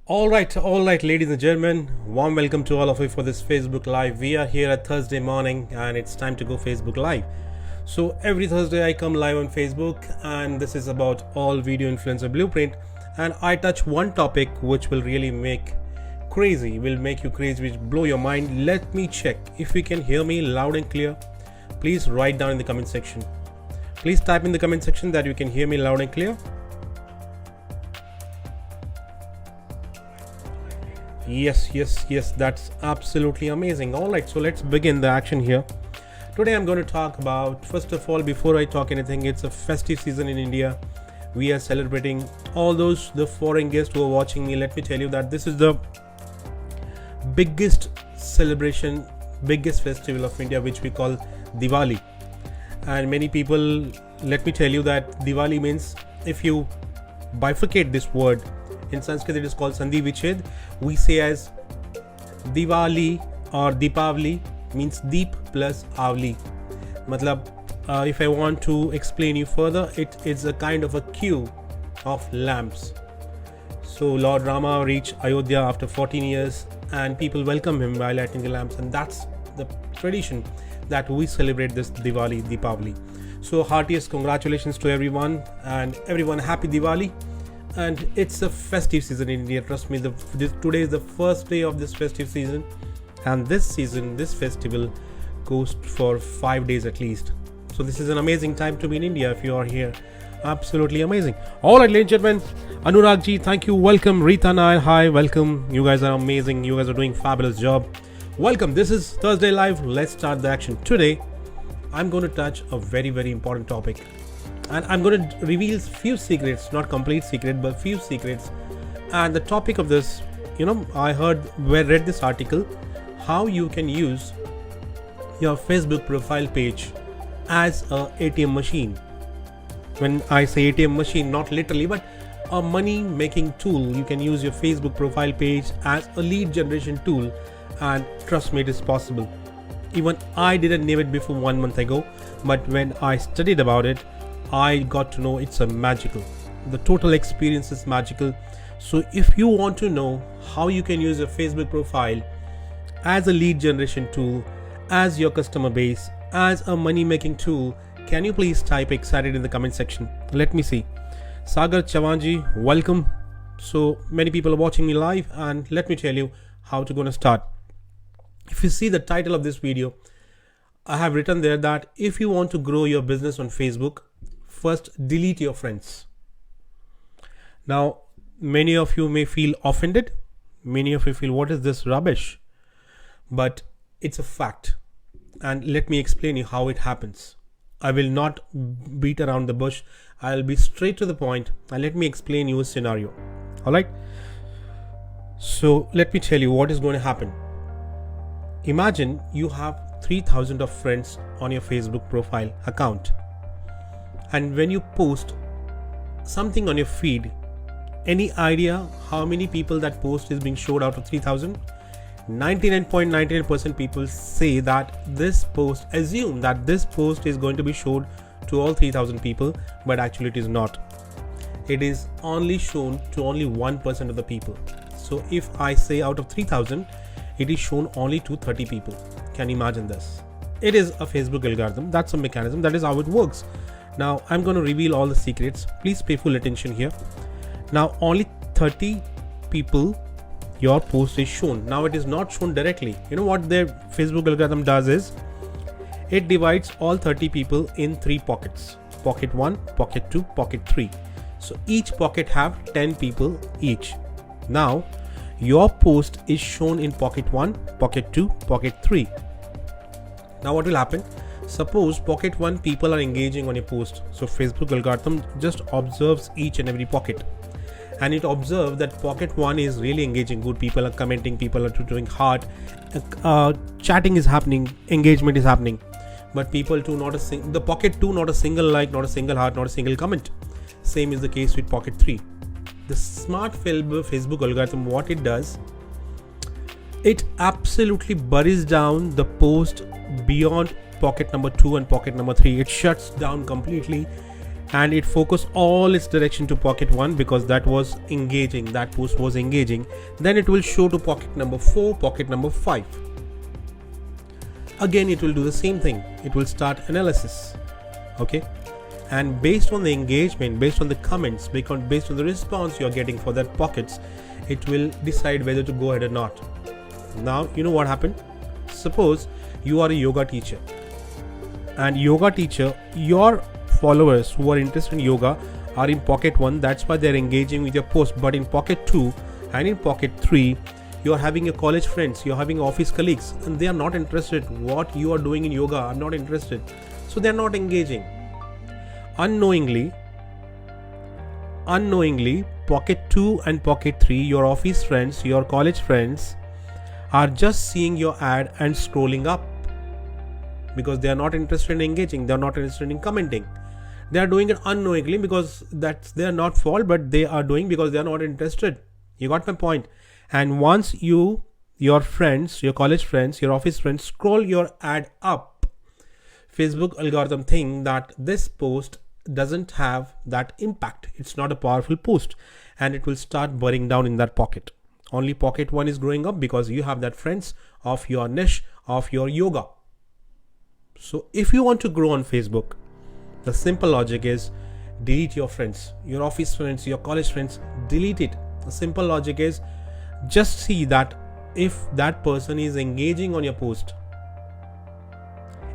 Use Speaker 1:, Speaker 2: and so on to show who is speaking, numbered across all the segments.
Speaker 1: All right, ladies and gentlemen, warm welcome to all of you for this Facebook Live. We are here at Thursday morning and it's time to go Facebook Live. So, every Thursday I come live on Facebook, and this is about all video influencer blueprint. And I touch one topic which will really make you crazy, which blow your mind. Let me check if you can hear me loud and clear. Please write down in the comment section. Please type in the comment section that you can hear me loud and clear. Yes, that's absolutely amazing. All right, so let's begin the action here. Today I'm going to talk about, first of all, before I talk anything, it's a festive season in India. We are celebrating the foreign guests who are watching me. Let me tell you that this is the biggest celebration, biggest festival of India, which we call Diwali. And many people, let me tell you that Diwali means, if you bifurcate this word, in Sanskrit it is called Sandhi Vichhed. We say as Diwali or Deepavali means Deep plus Avli. Matlab, if I want to explain you further, it is a kind of a queue of lamps. So Lord Rama reached Ayodhya after 14 years and people welcome him by lighting the lamps, and that's the tradition that we celebrate this Diwali, Deepavali. So heartiest congratulations to everyone, and everyone happy Diwali. And it's a festive season in India. Trust me, today is the first day of this festive season, and this festival goes for 5 days at least. So this is an amazing time to be in India if you are here. Absolutely amazing. All right, ladies and gentlemen, Anurag ji, thank you. Welcome. Rita Nair, hi, welcome. You guys are amazing. You guys are doing fabulous job. Welcome. This is Thursday Live. Let's start the action. Today, I'm going to touch a very, very important topic. And I'm going to reveal few secrets, not complete secret, but few secrets. And the topic of this, I read this article, how you can use your Facebook profile page as a ATM machine. When I say ATM machine, not literally, but a money making tool. You can use your Facebook profile page as a lead generation tool, and trust me, it is possible. Even I didn't know it before 1 month ago, but when I studied about it, I got to know it's a magical. The total experience is magical. So if you want to know how you can use your Facebook profile as a lead generation tool, as your customer base, as a money making tool, can you please type excited in the comment section? Let me see. Sagar Chavanji, welcome. So many people are watching me live, and let me tell you how to gonna start. If you see the title of this video, I have written there that if you want to grow your business on Facebook, first delete your friends. Now, many of you may feel offended. Many of you feel, what is this rubbish? But it's a fact. And let me explain you how it happens. I will not beat around the bush. I'll be straight to the point, and let me explain you a scenario. All right. So let me tell you what is going to happen. Imagine you have 3,000 of friends on your Facebook profile account. And when you post something on your feed, any idea how many people that post is being showed out of 3,000? 99.99% people say that assume that this post is going to be showed to all 3,000 people, but actually it is not. It is only shown to only 1% of the people. So if I say out of 3,000, it is shown only to 30 people. Can you imagine this? It is a Facebook algorithm. That's a mechanism. That is how it works. Now I'm going to reveal all the secrets. Please pay full attention here. Now only 30 people your post is shown. Now it is not shown directly. You know what their Facebook algorithm does is, it divides all 30 people in 3 pockets. Pocket 1, pocket 2, pocket 3. So each pocket have 10 people each. Now your post is shown in pocket 1, pocket 2, pocket 3. Now what will happen? Suppose pocket 1 people are engaging on your post. So Facebook algorithm just observes each and every pocket, and it observes that pocket 1 is really engaging. Good people are commenting, people are doing heart, chatting is happening, engagement is happening. But people 2 the pocket 2 not a single like, not a single heart, not a single comment. Same is the case with pocket 3. The smart Facebook algorithm, what it does, it absolutely buries down the post beyond pocket number 2 and pocket number 3. It shuts down completely and it focused all its direction to pocket 1 because that was engaging, that post was engaging. Then it will show to pocket number 4, pocket number 5. Again it will do the same thing, it will start analysis. Okay, and based on the engagement, based on the comments, based on the response you are getting for that pockets, it will decide whether to go ahead or not. Now you know what happened. Suppose you are a yoga teacher, and yoga teacher, your followers who are interested in yoga are in pocket 1, that's why they're engaging with your post. But in pocket 2 and in pocket 3, you're having your college friends, you're having office colleagues, and they are not interested what you are doing in yoga. I'm not interested, so they're not engaging. Unknowingly, pocket 2 and pocket 3, your office friends, your college friends are just seeing your ad and scrolling up because they are not interested in engaging, they are not interested in commenting. They are doing it unknowingly because that's their not fault, but they are doing because they are not interested. You got my point? And once your friends, your college friends, your office friends scroll your ad up, Facebook algorithm think that this post doesn't have that impact, it's not a powerful post, and it will start burning down in that pocket. Only pocket 1 is growing up because you have that friends of your niche, of your yoga. So if you want to grow on Facebook, the simple logic is delete your friends, your office friends, your college friends, delete it. The simple logic is just see that if that person is engaging on your post,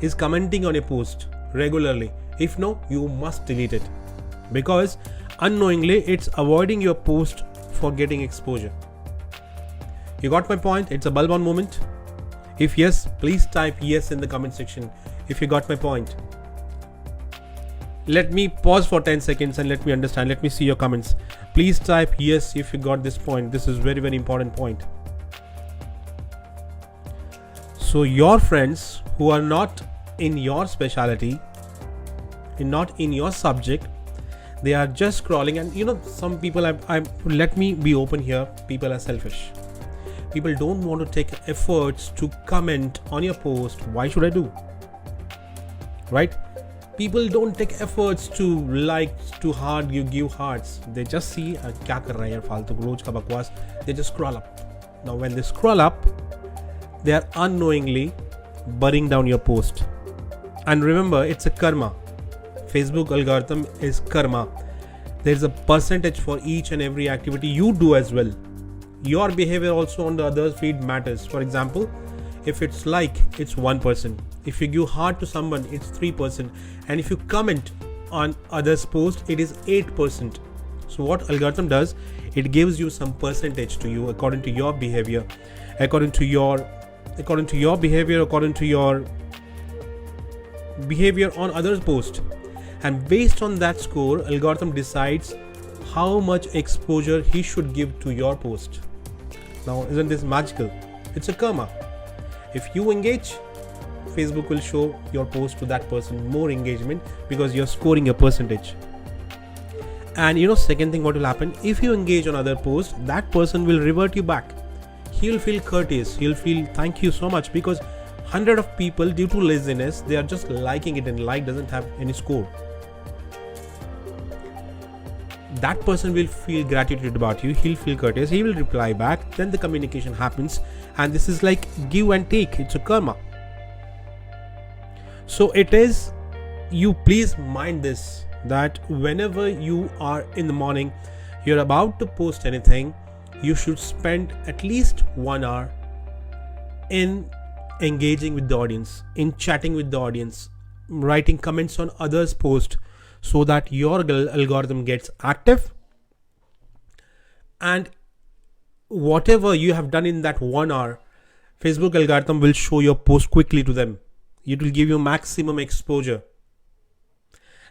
Speaker 1: is commenting on your post regularly. If no, you must delete it because unknowingly it's avoiding your post for getting exposure. You got my point? It's a bulb on moment. If yes, please type yes in the comment section if you got my point. Let me pause for 10 seconds and let me understand. Let me see your comments. Please type yes if you got this point. This is very, very important point. So your friends who are not in your specialty, not in your subject, they are just scrolling. And you know, some people, let me be open here, people are selfish. People don't want to take efforts to comment on your post. Why should I do? Right? People don't take efforts to like, to heart, you give hearts. They just see kya kar raha hai yaar, faltu roz ka bakwas. They just scroll up. Now when they scroll up, they are unknowingly burning down your post. And remember, it's a karma. Facebook algorithm is karma. There's a percentage for each and every activity you do as well. Your behavior also on the other feed matters. For example, if it's like, it's 1%. If you give heart to someone, it's 3%. And if you comment on others' post, it is 8%. So what algorithm does, it gives you some percentage to you according to your behavior, according to your behavior on others' post. And based on that score, algorithm decides how much exposure he should give to your post. Now, isn't this magical? It's a karma. If you engage, Facebook will show your post to that person more engagement because you're scoring a percentage. And you know, second thing, what will happen if you engage on other posts, that person will revert you back. He'll feel courteous, he'll feel thank you so much, because 100 of people, due to laziness, they are just liking it, and like doesn't have any score. That person will feel gratitude about you, he'll feel courteous, he will reply back, then the communication happens, and this is like give and take. It's a karma. So it is, you please mind this, that whenever you are in the morning, you're about to post anything, you should spend at least 1 hour in engaging with the audience, in chatting with the audience, writing comments on others' posts, so that your algorithm gets active, and whatever you have done in that 1 hour, Facebook algorithm will show your post quickly to them. It will give you maximum exposure.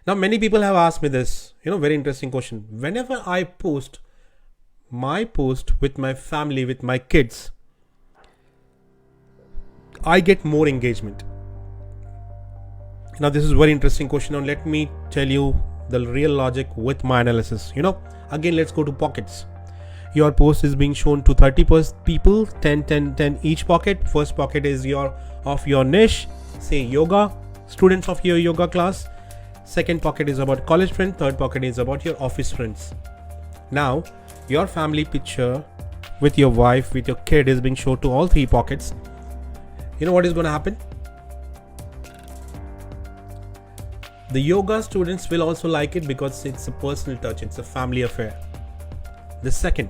Speaker 1: Now many people have asked me this, very interesting question. Whenever I post my post with my family, with my kids, I get more engagement. Now this is very interesting question. Now let me tell you the real logic with my analysis. Again, let's go to pockets. Your post is being shown to 30 people, 10 each pocket. First pocket is of your niche, say yoga, students of your yoga class. second pocket is about college friends, third pocket is about your office friends. Now your family picture with your wife, with your kid is being shown to all three pockets. You know what is going to happen? The yoga students will also like it because it's a personal touch, it's a family affair. The second,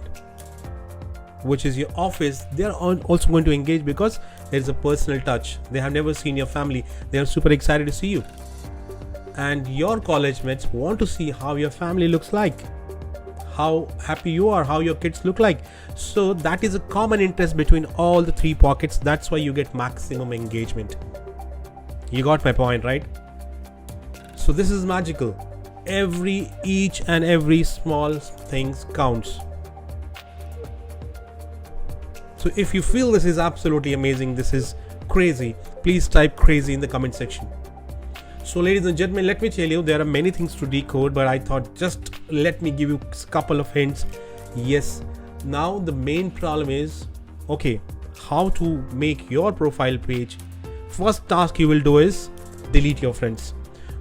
Speaker 1: which is your office, they are also going to engage because there is a personal touch. They have never seen your family, they are super excited to see you. And your college mates want to see how your family looks like, how happy you are, how your kids look like. So that is a common interest between all the three pockets. That's why you get maximum engagement. You got my point, right? So this is magical. Each and every small things counts. So if you feel this is absolutely amazing, this is crazy, please type crazy in the comment section. So ladies and gentlemen, let me tell you, there are many things to decode, but I thought just let me give you a couple of hints. Yes, now the main problem is, okay, how to make your profile page. First task you will do is delete your friends.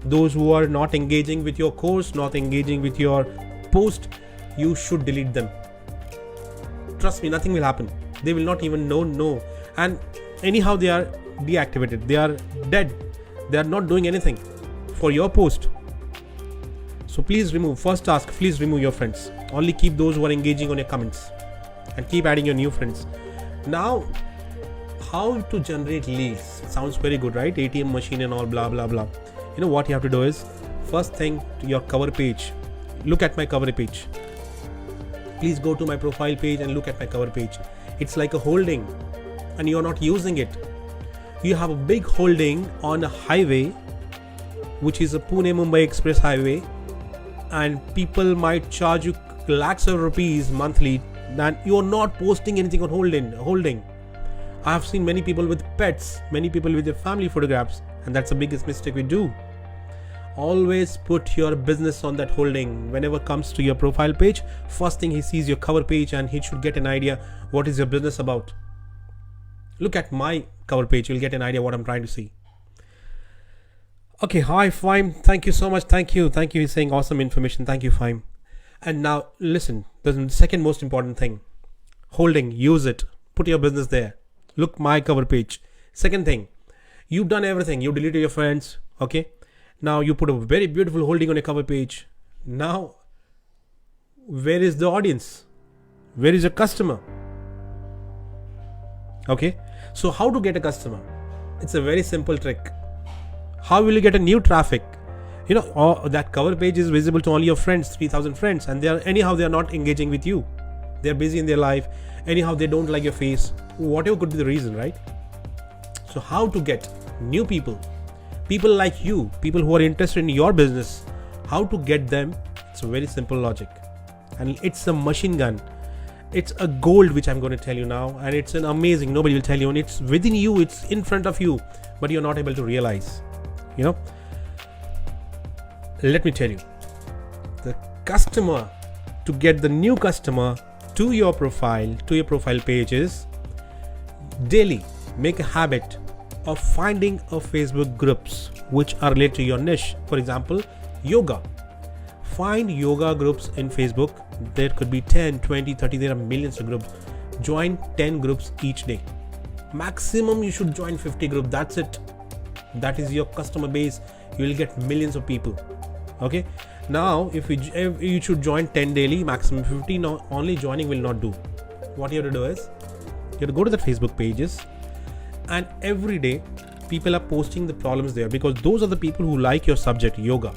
Speaker 1: Those who are not engaging with your course, not engaging with your post, you should delete them. Trust me, nothing will happen. They will not even know. And anyhow, they are deactivated. They are dead. They are not doing anything for your post. So please remove. First task, please remove your friends. Only keep those who are engaging on your comments and keep adding your new friends. Now, how to generate leads? It sounds very good, right? ATM machine and all blah blah blah. You know what you have to do is, first thing, to your cover page. Look at my cover page. Please go to my profile page and look at my cover page. It's like a holding and you're not using it. You have a big holding on a highway, which is a Pune-Mumbai Express highway, and people might charge you lakhs of rupees monthly, and you're not posting anything on holding. I have seen many people with pets, many people with their family photographs, and that's the biggest mistake we do. Always put your business on that holding. Whenever comes to your profile page, first thing he sees your cover page and he should get an idea what is your business about. Look at my cover page, you'll get an idea what I'm trying to see. Okay, hi Fime, thank you so much. Thank you. He's saying awesome information. Thank you, Fime. And now listen, the second most important thing, holding, use it, put your business there. Look my cover page. Second thing, you've done everything, you deleted your friends, okay? Now you put a very beautiful holding on your cover page. Now, where is the audience? Where is your customer? Okay, so how to get a customer? It's a very simple trick. How will you get a new traffic? You know, that cover page is visible to only your friends, 3,000 friends, and they are not engaging with you. They're busy in their life. Anyhow, they don't like your face. Whatever could be the reason, right? So how to get new people like you, people who are interested in your business, how to get them? It's a very simple logic, and it's a machine gun. It's a gold which I'm going to tell you now, and it's an amazing, nobody will tell you, and it's within you, it's in front of you, but you're not able to realize. You know, let me tell you, the customer, to get the new customer to your profile pages, daily make a habit of finding a Facebook groups which are related to your niche. For example, yoga. Find yoga groups in Facebook. There could be 10, 20, 30, there are millions of groups. Join 10 groups each day. Maximum you should join 50 groups. That's it. That is your customer base. You will get millions of people. Okay. Now, if you should join 10 daily, maximum 50. Now, only joining will not do. What you have to do is, you have to go to the Facebook pages, and every day people are posting the problems there, because those are the people who like your subject, yoga.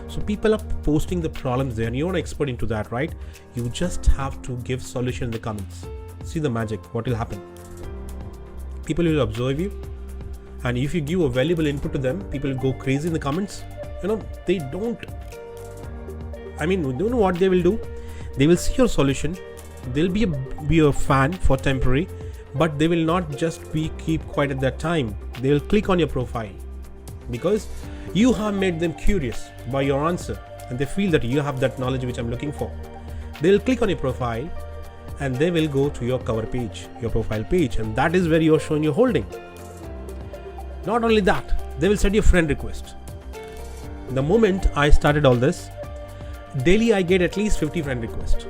Speaker 1: So people are posting the problems there, and you're an expert into that, right? You just have to give solution in the comments. See the magic, what will happen? People will observe you, and if you give a valuable input to them, people will go crazy in the comments. You know, they don't know what they will do. They will see your solution. They'll be a fan for temporary, but they will not just keep quiet at that time. They will click on your profile because you have made them curious by your answer, and they feel that you have that knowledge which I'm looking for. They will click on your profile and they will go to your cover page, your profile page, and that is where you're showing your holding. Not only that, they will send you a friend request. The moment I started all this, daily I get at least 50 friend requests.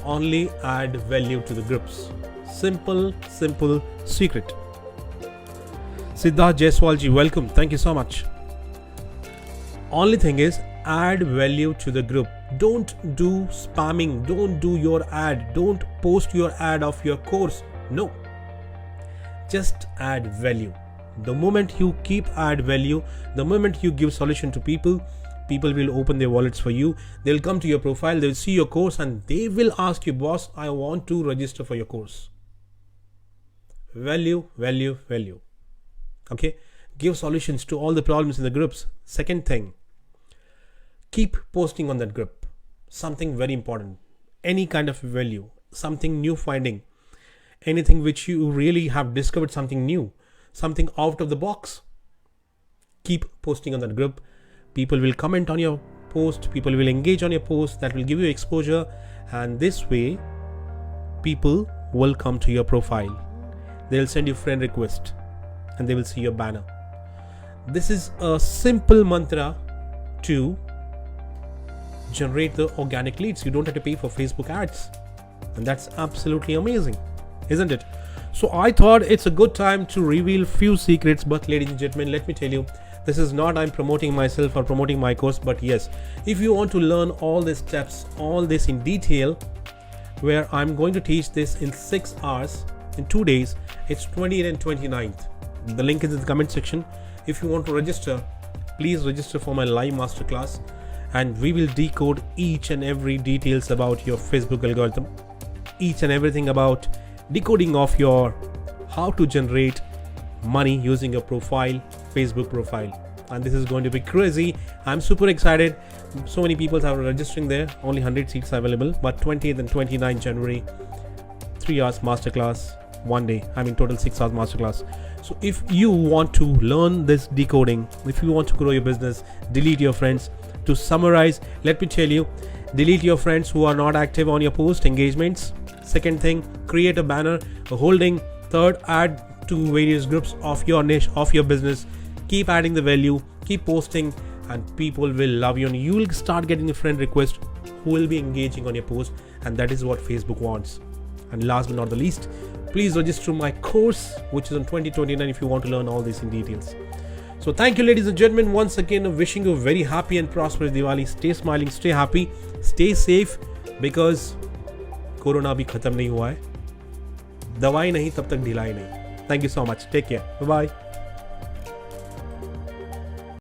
Speaker 1: Only add value to the groups. Simple secret. Siddharth Jaiswalji, welcome. Thank you so much. Only thing is, add value to the group. Don't do spamming. Don't do your ad. Don't post your ad of your course. No. Just add value. The moment you keep add value, the moment you give solution to people, people will open their wallets for you. They'll come to your profile, they'll see your course, and they will ask you, boss, I want to register for your course. Value. Okay. Give solutions to all the problems in the groups. Second thing, keep posting on that group. Something very important. Any kind of value, something new finding, anything which you really have discovered, something new, something out of the box. Keep posting on that group. People will comment on your post, people will engage on your post, that will give you exposure, and this way people will come to your profile. They'll send you friend request and they will see your banner. This is a simple mantra to generate the organic leads. You don't have to pay for Facebook ads, and that's absolutely amazing, isn't it? So I thought it's a good time to reveal few secrets. But ladies and gentlemen, let me tell you, this is not I'm promoting myself or promoting my course, but yes, if you want to learn all these steps, all this in detail, where I'm going to teach this in 6 hours in 2 days, it's 28th and 29th. The link is in the comment section. If you want to register, please register for my live masterclass, and we will decode each and every details about your Facebook algorithm, each and everything about decoding of your how to generate money using your profile, Facebook profile. And this is going to be crazy. I'm super excited. So many people are registering there. Only 100 seats available, but 20th and 29th January, 3 hours masterclass, 1 day. Total 6 hours masterclass. So if you want to learn this decoding, if you want to grow your business, delete your friends. To summarize, let me tell you, delete your friends who are not active on your post engagements. Second thing, create a banner, a holding. Third, add to various groups of your niche, of your business. Keep adding the value, keep posting, and people will love you, and you will start getting a friend request who will be engaging on your post, and that is what Facebook wants. And last but not the least, please register my course, which is on 2029, if you want to learn all this in details. So thank you, ladies and gentlemen, once again, wishing you a very happy and prosperous Diwali. Stay smiling, stay happy, stay safe, because corona अभी खत्म नहीं हुआ है, दवाई नहीं तब तक ढिलाई नहीं. Thank you so much. Take care. Bye bye.